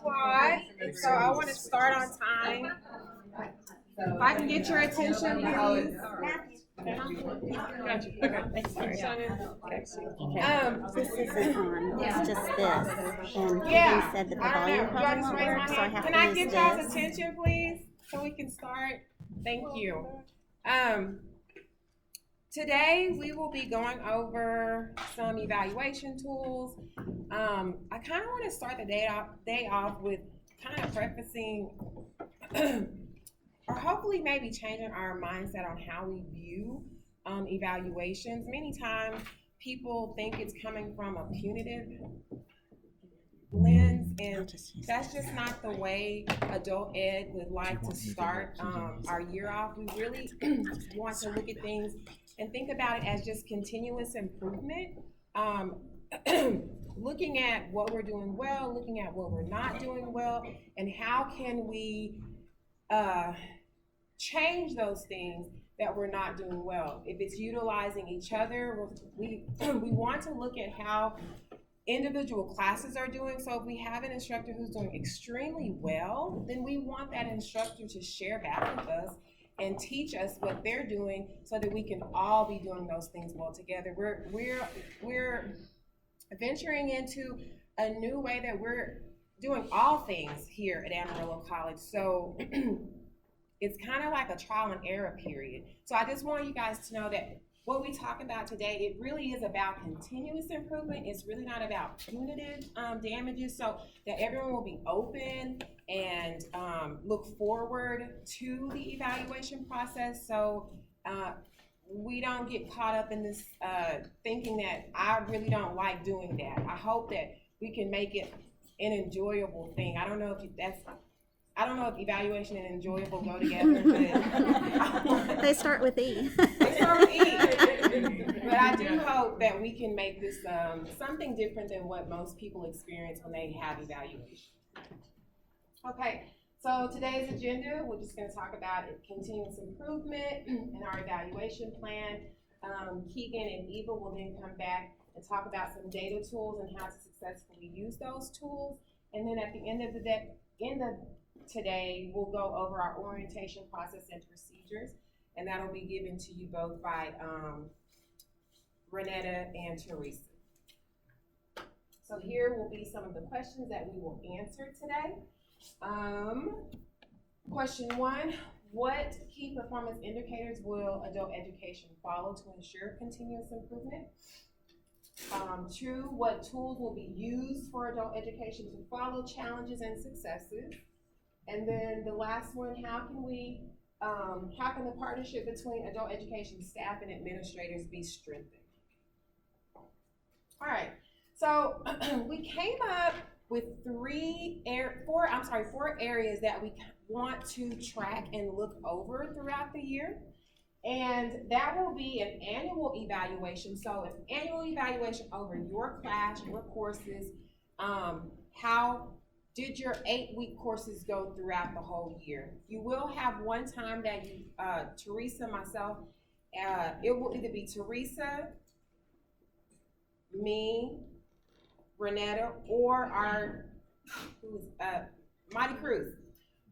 squad. So I want to start on time. If I can get your attention, please. Gotcha. Okay. Sorry. This isn't on. It's just this. And Yeah. he said that the I volume don't know. Do I probably just won't raise work, my so I hand? have Can to I use get y'all's this. attention, please, so we can start? Thank you. Today we will be going over some evaluation tools. I kind of want to start the day off with kind of prefacing, or hopefully maybe changing our mindset on how we view evaluations. Many times people think it's coming from a punitive lens, and that's just not the way adult ed would like to start our year off. We really want to look at things and think about it as just continuous improvement, looking at what we're doing well, looking at what we're not doing well, and how can we change those things that we're not doing well. If it's utilizing each other, we want to look at how individual classes are doing. So if we have an instructor who's doing extremely well, then we want that instructor to share back with us and teach us what they're doing so that we can all be doing those things well together. We're venturing into a new way that we're doing all things here at Amarillo College. So it's kind of like a trial and error period. So I just want you guys to know that what we talk about today, it really is about continuous improvement. It's really not about punitive damages, so that everyone will be open and look forward to the evaluation process. So we don't get caught up in this thinking that I really don't like doing that. I hope that we can make it an enjoyable thing. I don't know if evaluation and enjoyable go together, but They start with E. they start with E. But I do hope that we can make this something different than what most people experience when they have evaluation. Okay, so today's agenda, we're just going to talk about continuous improvement and our evaluation plan. Keegan and Eva will then come back and talk about some data tools and how to successfully use those tools. And then at the end of the day, today, we'll go over our orientation process and procedures, and that'll be given to you both by Renetta and Teresa. So here will be some of the questions that we will answer today. Question 1, what key performance indicators will adult education follow to ensure continuous improvement? 2, what tools will be used for adult education to follow challenges and successes? And then the last one, how can the partnership between adult education staff and administrators be strengthened? All right, so we came up with four areas that we want to track and look over throughout the year. And that will be an annual evaluation. So an annual evaluation over your class, your courses, how did your 8-week courses go throughout the whole year? You will have one time that you, Teresa, myself, it will either be Teresa, me, Renetta, or our Mighty Cruz,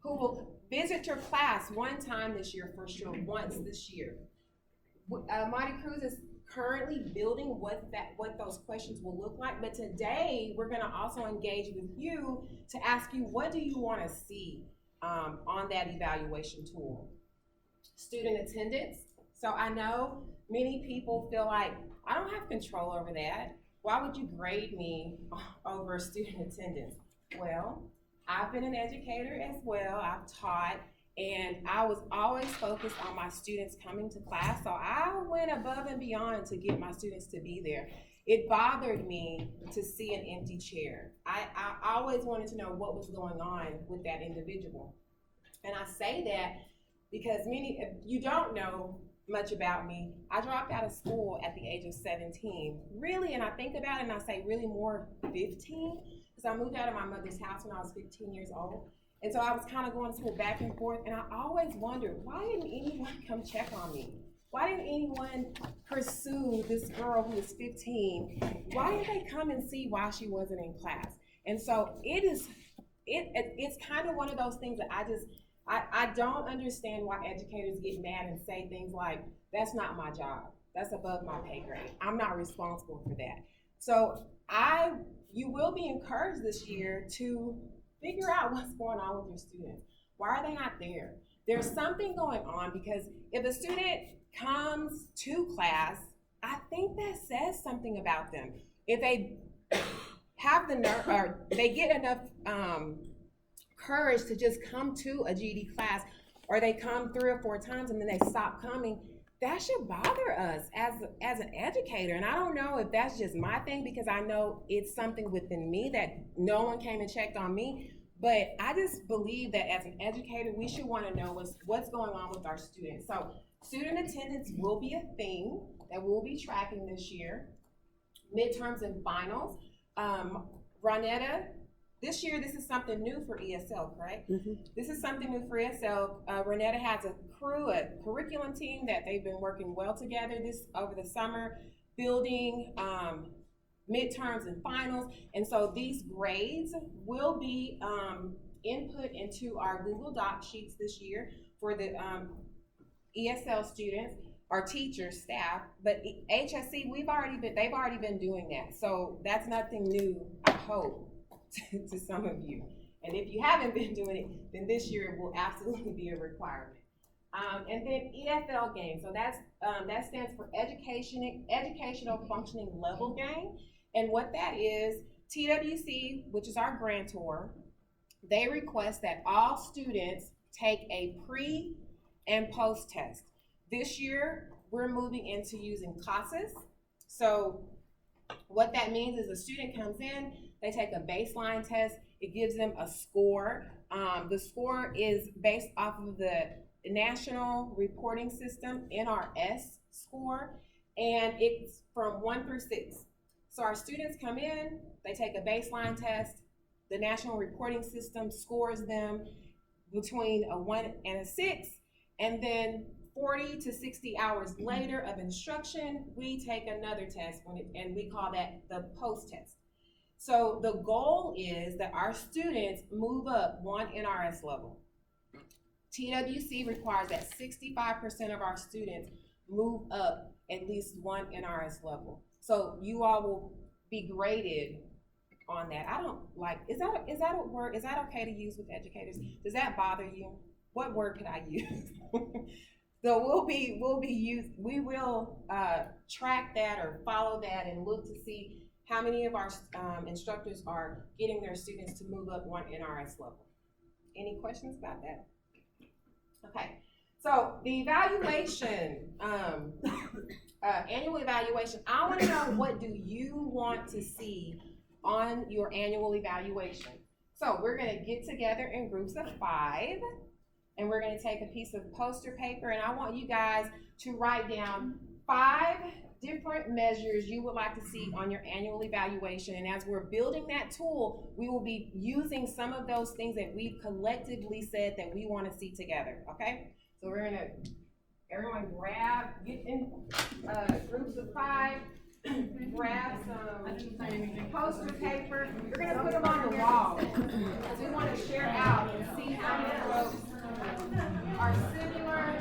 who will visit your class one time this year for sure, once this year. Mighty Cruz is currently building what those questions will look like, but today we're going to also engage with you to ask you, what do you want to see on that evaluation tool? Student attendance. So I know many people feel like, I don't have control over that. Why would you grade me over student attendance? Well, I've been an educator as well. I've taught, and I was always focused on my students coming to class, so I went above and beyond to get my students to be there. It bothered me to see an empty chair. I always wanted to know what was going on with that individual. And I say that because you don't know much about me. I dropped out of school at the age of 17. Really, and I think about it and I say really more 15, because I moved out of my mother's house when I was 15 years old. And so I was kind of going to school back and forth, and I always wondered, why didn't anyone come check on me? Why didn't anyone pursue this girl who was 15? Why didn't they come and see why she wasn't in class? And so it is it's kind of one of those things that I don't understand why educators get mad and say things like, that's not my job. That's above my pay grade. I'm not responsible for that. So you will be encouraged this year to figure out what's going on with your students. Why are they not there? There's something going on, because if a student comes to class, I think that says something about them. If they have the nerve, or they get enough courage to just come to a GED class, or they come 3 or 4 times and then they stop coming, that should bother us as an educator. And I don't know if that's just my thing, because I know it's something within me that no one came and checked on me. But I just believe that as an educator, we should want to know what's going on with our students. So student attendance will be a thing that we'll be tracking this year. Midterms and finals. Ronetta, this year, this is something new for ESL, correct? Mm-hmm. This is something new for ESL. Ronetta has a curriculum team that they've been working well together over the summer, building midterms and finals. And so these grades will be input into our Google Doc sheets this year for the ESL students, our teachers, staff. But HSC, they've already been doing that. So that's nothing new, I hope, to some of you. And if you haven't been doing it, then this year it will absolutely be a requirement. And then EFL gain. So that stands for Educational Functioning Level Gain. And what that is, TWC, which is our grantor, they request that all students take a pre and post test. This year, we're moving into using classes. So what that means is a student comes in, they take a baseline test, it gives them a score. The score is based off of the National Reporting System, NRS score, and it's from 1 through 6. So our students come in, they take a baseline test, the National Reporting System scores them between a 1 and a 6, and then 40 to 60 hours later of instruction, we take another test, and we call that the post test. So the goal is that our students move up 1 NRS level. TWC requires that 65% of our students move up at least 1 NRS level. So you all will be graded on that. I don't like, is that a word, is that okay to use with educators? Does that bother you? What word could I use? So we will track that or follow that and look to see how many of our instructors are getting their students to move up 1 NRS level. Any questions about that? Okay, so the evaluation, annual evaluation, I want to know, what do you want to see on your annual evaluation? So we're going to get together in groups of 5. And we're going to take a piece of poster paper, and I want you guys to write down 5 different measures you would like to see on your annual evaluation. And as we're building that tool, we will be using some of those things that we've collectively said that we want to see together, okay? So we're going to, everyone get in groups of 5, grab some poster paper. We're going to put them on the wall. We want to share out and see how many folks are similar.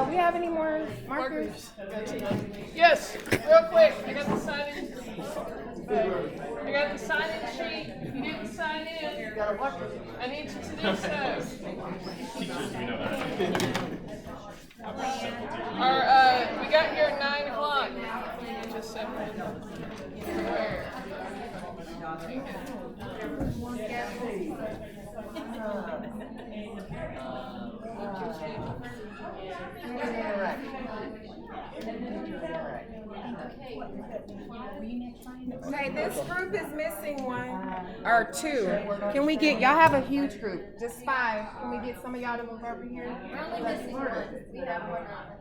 We have any more markers? Yes, real quick. I got the sign-in. I got the sign-in sheet. If you didn't sign in, I need you to do so. We got here at 9 o'clock. Just a second. Where? Okay, this group is missing one or two. Can we get, y'all have a huge group, just 5. Can we get some of y'all to move over here? We're only missing one. We have one on.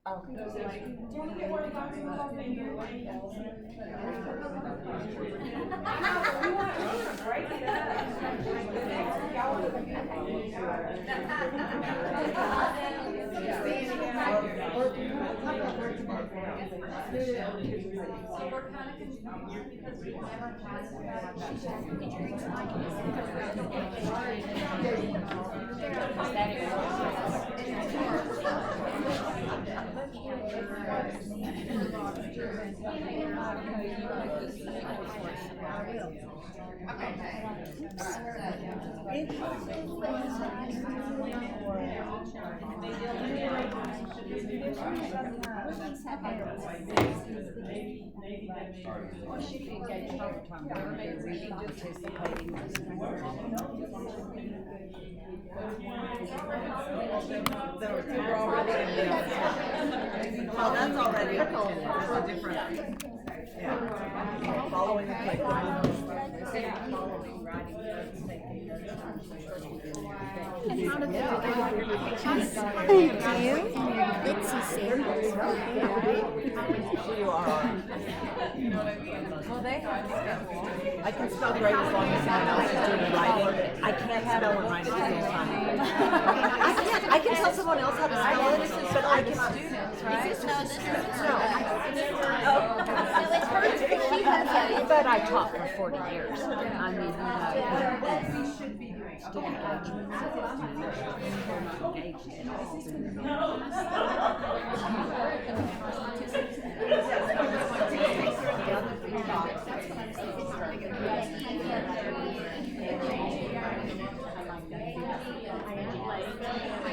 Okay. Do you want to get one of y'all to move over here? Break it up. Y'all want We're kind of confused because we've never had Oh, that's already a different. Yeah. Following the click. And how did they Thank you. Bitsy Sandals. You are. Well, they have schedule. I can spell great as long as someone else is doing it right. I can't spell and write at the same time. I can tell someone else how to spell it, but I cannot. Students, right? No, it's hers, but she has it. But I taught for 40 years. I mean, we should be doing student engagement at all.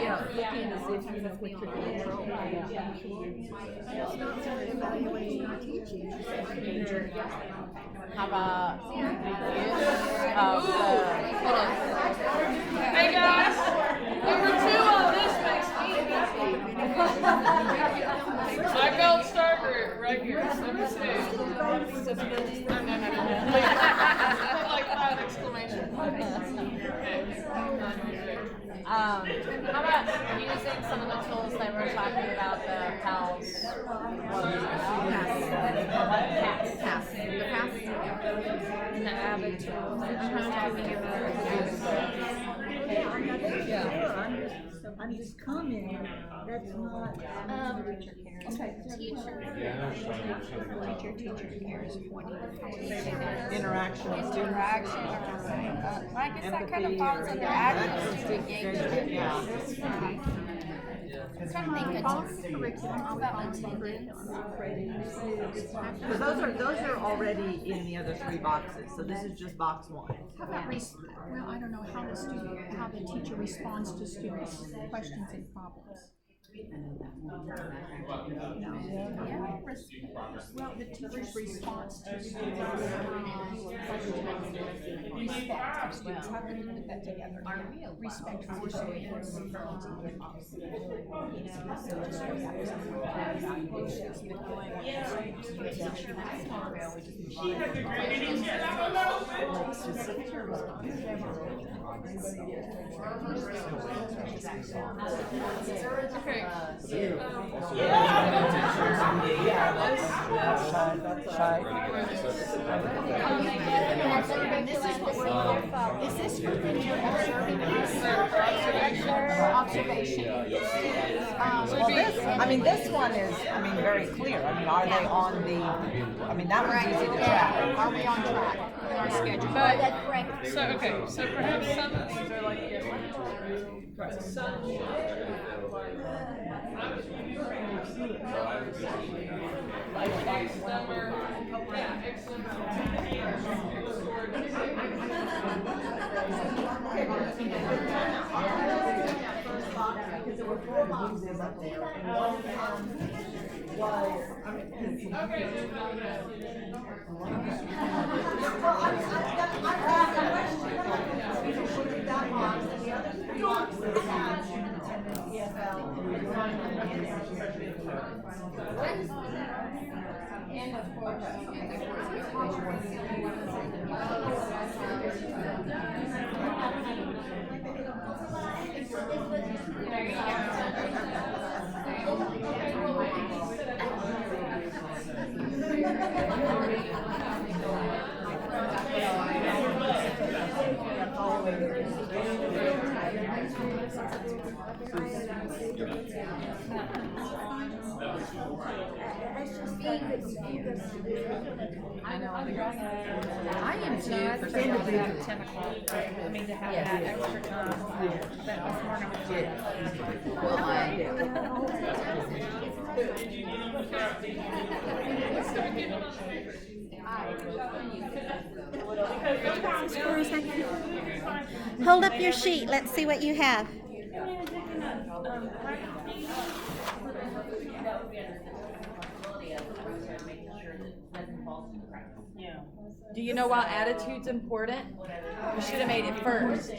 Yeah, looking as if you know what you're doing. It's not for evaluating or teaching. How about Hey guys, number 2 on this makes me. My gold star group right here, number 2. No. Like 5 exclamation points. how about using some of the tools they were talking about, the PALS? And the Avid tools that she was talking about. I'm just commenting. That's not. Teacher cares Interaction with students. I guess that kind of falls under active student engagement. Yeah. I'm trying to think of curriculum. How about attendance? Because those are already in the other 3 boxes, so this is just box 1. How about well, I don't know how the teacher responds to students' questions and problems. Well, the teacher's response to students' respect of students. How can you put that together? Respect for students. Okay. Is this something you're observing? Observation. Well, this one is, very clear. Are they on the, that was easy to track. Are we on track? Are we on schedule? But, so perhaps some of these are like, some Because there were 4 boxes up there, and one of them was, I know. I am too. For saying to have 10 o'clock. I mean, to have that extra time. But before Hold up your sheet. Let's see what you have. Do you know why attitude's important? You should have made it first.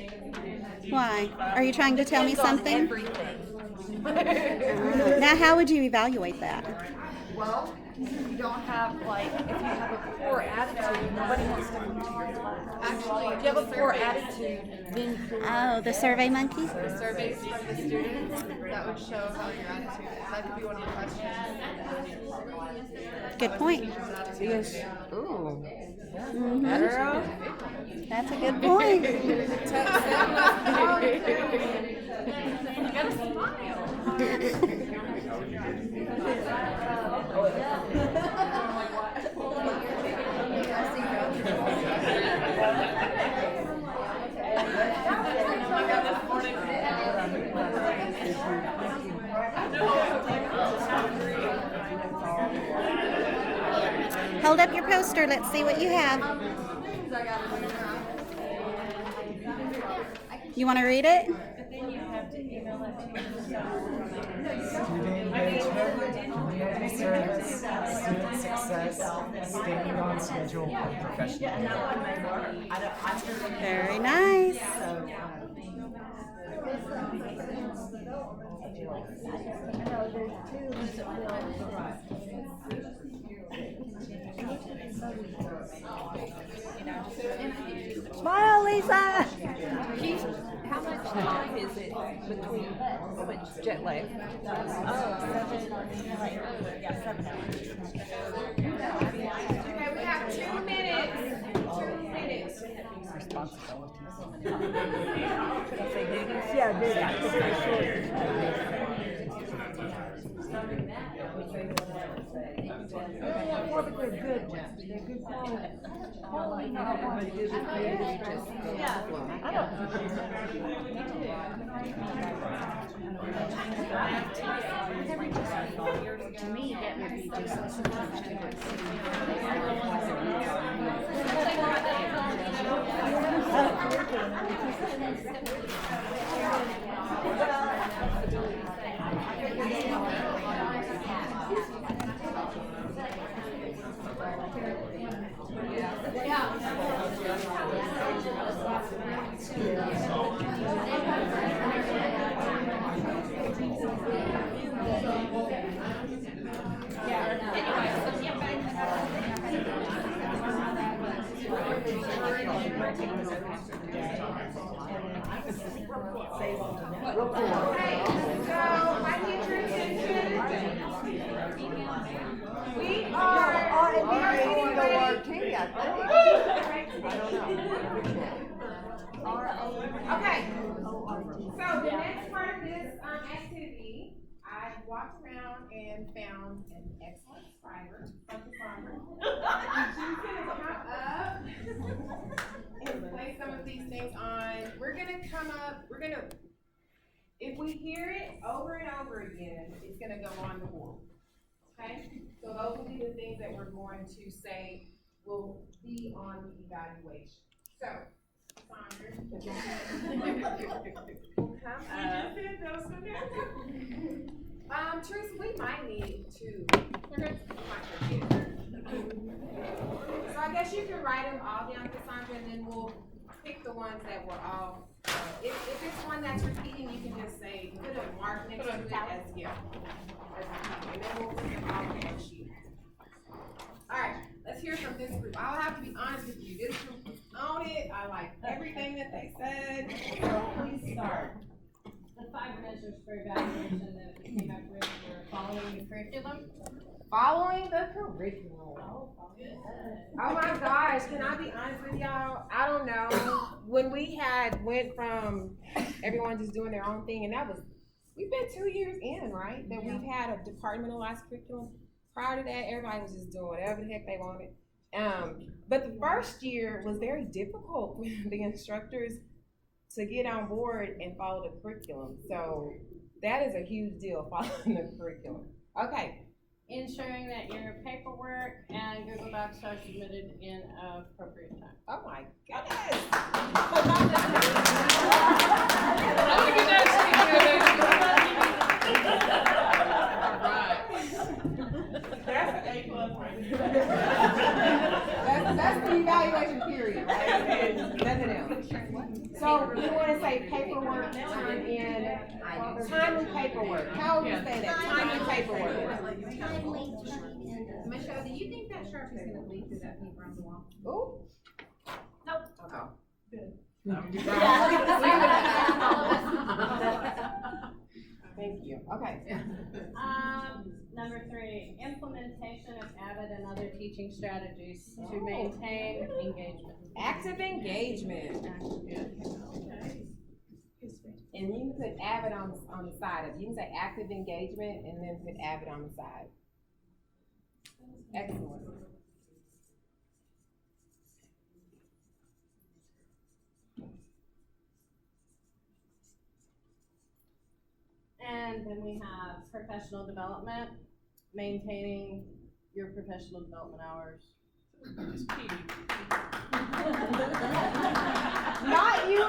Why? Are you trying to tell me Depends on something? Everything. Now, how would you evaluate that? Well, you don't have, like, if you have a poor attitude, nobody wants to come to your class. Actually, if you have a poor attitude, then Oh, the Survey Monkey? The surveys from the students that would show how your attitude is. That could be one of your questions. Good point. yes. Ooh. Mhm. Girl. That's a good point. You gotta smile. Hold up your poster. Let's see what you have. You want to read it? Student engagement, community service, student success, staying on schedule, and professional. Very nice. Smile, Lisa. How much time is it between which jet lag? Okay, we have 2 minutes. 2 minutes. Yeah, they're good. They're good quality. To me, that would be just sometimes too much. Okay, so the next part of this activity, I walked around and found an excellent scriber from the farmer. She's gonna come up and place some of these things on. We're gonna come up, if we hear it over and over again, it's gonna go on the board. Okay? So those will be the things that we're going to say will be on the evaluation. So, Sandra, Teresa, we might need to. So I guess you can write them all down, Cassandra, and then we'll pick the ones that were all, if it's one that's repeating, you can just say, put a mark next to it as, yeah. As repeating, and then we'll put them all in that sheet. Alright, let's hear from this group. I'll have to be honest with you, this group was on it, I like everything that they said, so please start. The 5 measures for evaluation that we came up with were following the curriculum. Following the curriculum. Oh my gosh, can I be honest with y'all? I don't know. When we went from everyone just doing their own thing, and we've been 2 years in, right? That we've had a departmentalized curriculum. Prior to that, everybody was just doing whatever the heck they wanted. But the first year was very difficult for the instructors to get on board and follow the curriculum. So that is a huge deal, following the curriculum. Okay. Ensuring that your paperwork and Google Docs are submitted in appropriate time. Oh my goodness. That's an A+ right there. That's the evaluation period, right? And nothing else. So you want to say paperwork, timely paperwork. How would you say that? Timely paperwork. Michelle, do you think that sharp is gonna bleed through that paper on the wall? Ooh. Nope. Oh. Good. Thank you. Okay. Number 3, implementation of Avid and other teaching strategies to maintain engagement. Active engagement. And you can put Avid on the side of it. You can say active engagement and then put Avid on the side. Excellent. And then we have professional development, maintaining your professional development hours. Not you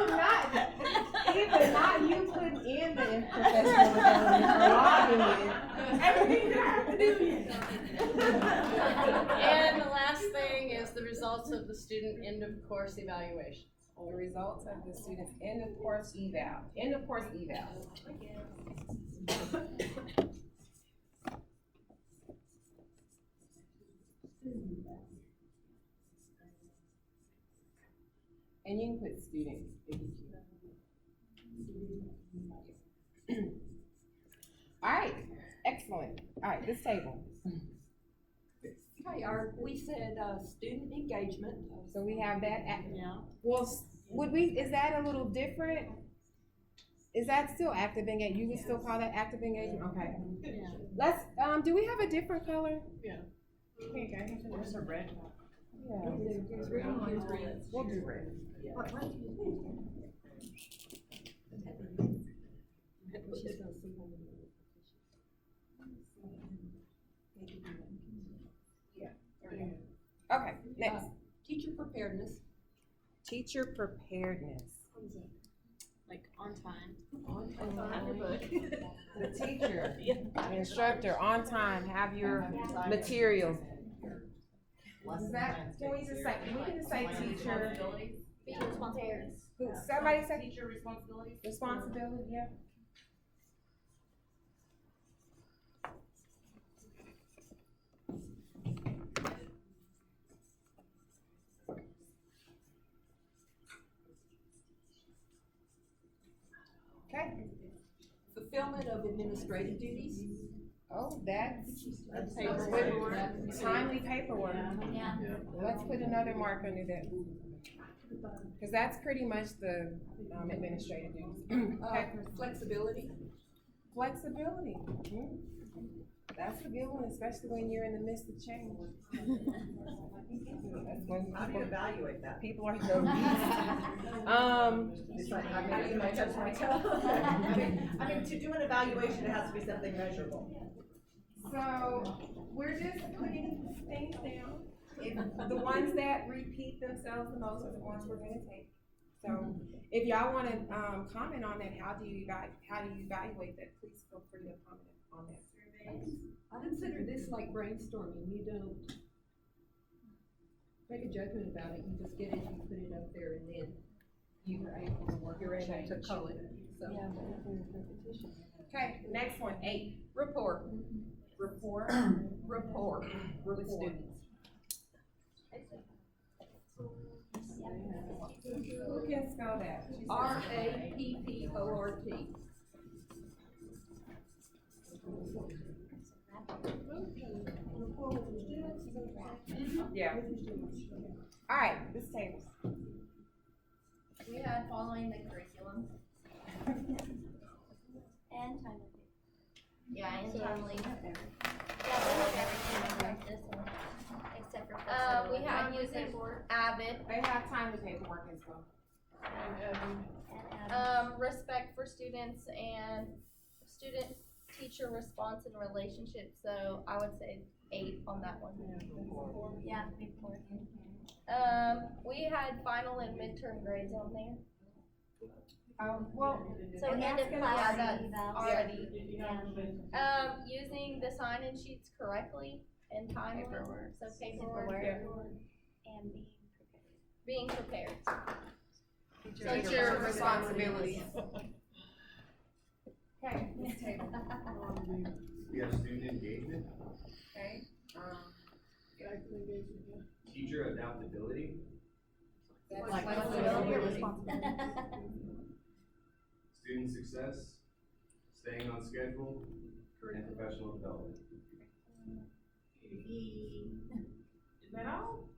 putting in the professional development or logging in. Everything you have to do. And the last thing is the results of the student end of course evaluation. The results of the student's end of course eval. End of course eval. And you can put student if you choose. All right, excellent. All right, this table. Okay, we said student engagement. So we have that. Yeah. Well, is that a little different? Is that still active engagement? You would still call that active engagement? Okay. Yeah. Let's, do we have a different color? Yeah. Okay, there's a red. Yeah. We'll do red. Okay, next. Teacher preparedness. Teacher preparedness. Like on time. The teacher, the instructor, on time, have your material. Is that, can we just say teacher? Responsibilities. Somebody say Teacher responsibilities. responsibility, yeah. Okay. Fulfillment of administrative duties. Oh, that's timely paperwork. Yeah. Let's put another mark under that. Because that's pretty much the administrative duties. Okay. Flexibility. Flexibility. Mhm. That's a good one, especially when you're in the midst of change. That's when How do you evaluate that? people are so It's like, how do you touch my toe? I mean, to do an evaluation, it has to be something measurable. So we're just putting things down. The ones that repeat themselves the most are the ones we're going to take. So if y'all want to comment on that, how do you evaluate that? Please feel free to comment on that. I consider this like brainstorming. You don't make a judgment about it. You just get it, you put it up there, and then you were able to work You're and able to change. call it, so. Okay, next one, 8. Report. Report. Report with students. Who can spell that? She said- RAPPORT. Yeah. All right, this tables. We had following the curriculum. And timely. Yeah, and timely. Yeah, we have everything except this one, except for flexibility. we had using Avid, They have time to paperwork as well. respect for students and student-teacher response and relationship, so I would say 8 on that one. Yeah, before. We had final and midterm grades on there. Well, So and end that's of gonna class already- already. Using the sign-in sheets correctly and timely, so paperwork. And being prepared. Teacher responsibilities. Okay, this table. We have student engagement, Okay. teacher adaptability, That's Flexibility or responsibility? student success, staying on schedule, and professional development. Is that all?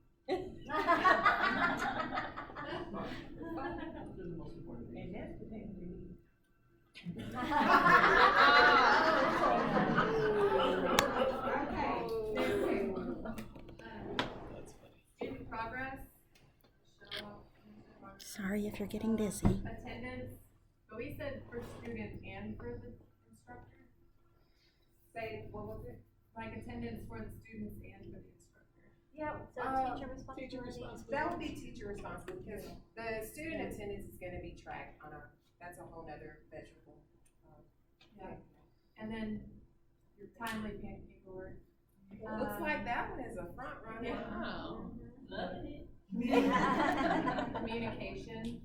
Student progress. Sorry if you're getting dizzy. Attendance, but we said for student and for the instructor, Say, what was it? like attendance for the students and for the instructor. Yeah. So teacher responsibility. That would be teacher responsibility, because the student attendance is gonna be tracked on that's a whole nother measurable. Yeah. And then your timely paperwork. Looks like that one is a front runner. Wow. Communication,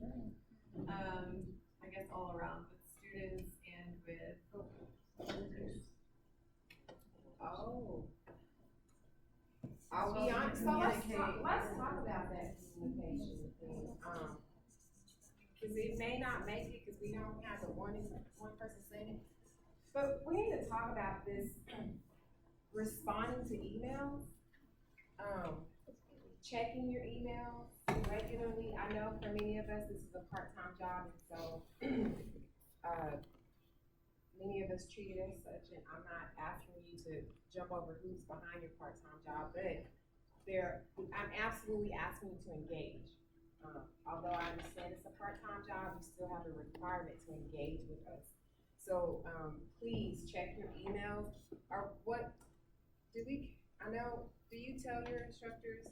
I guess all around with students and with visitors. Oh. I'll be honest, so let's talk about that communication thing, cause it may not make it, cause we don't have the one person saying it. But we need to talk about this, responding to emails, checking your emails regularly. I know for many of us, this is a part-time job, and so, many of us treat it as such, and I'm not asking you to jump over hoops behind your part-time job, but I'm absolutely asking you to engage. Although I understand it's a part-time job, you still have a requirement to engage with us. So, please check your emails, or do you tell your instructors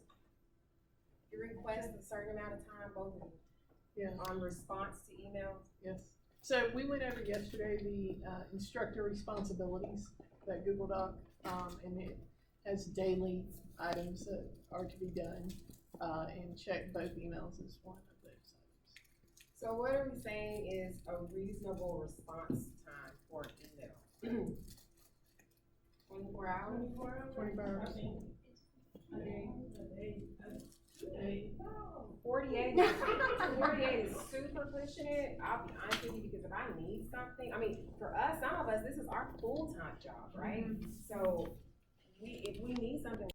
you request a certain amount of time, both on response to emails? Yes. So we went over yesterday the instructor responsibilities, that Google Doc, and it has daily items that are to be done, and check both emails as one of those items. So what are we saying is a reasonable response time for email? 24 hours? 24 hours. 48 is super pushing it. I'll be honest with you, because if I need something, I mean, for us, some of us, this is our full-time job, right? So if we need something